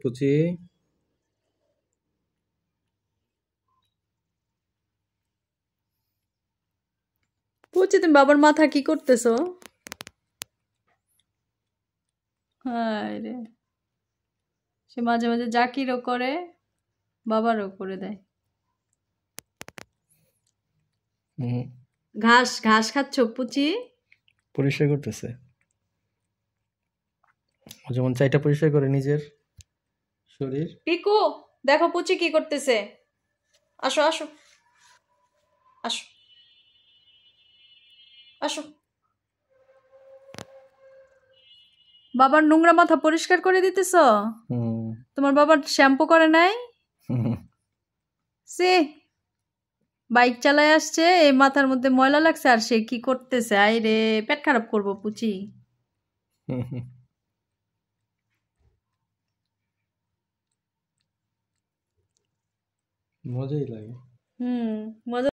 পুচি পুচি তুমি বাবার মাথা কি করতেছো? হায় রে, সে মাঝে মাঝে জাকিরও করে, বাবারও করে দেয়। ঘাস ঘাস খাচ্ছ পুচি? পরিষ্কার করতেছে। ও যেমন চাইটা পরিষ্কার করে নিজের শরীর। পিকু দেখো পুচি কি করতেছে। আসো আসো আসো আসো। বাবার নোংরা মাথা পরিষ্কার করে দিতেছ? তোমার বাবার শ্যাম্পু করে নাই? সে বাইক চালায় আসছে, এই মাথার মধ্যে ময়লা লাগছে, আর সে কি করতেছে? আই রে, পেট খারাপ করবো পুচি। মজাই লাগে। মজা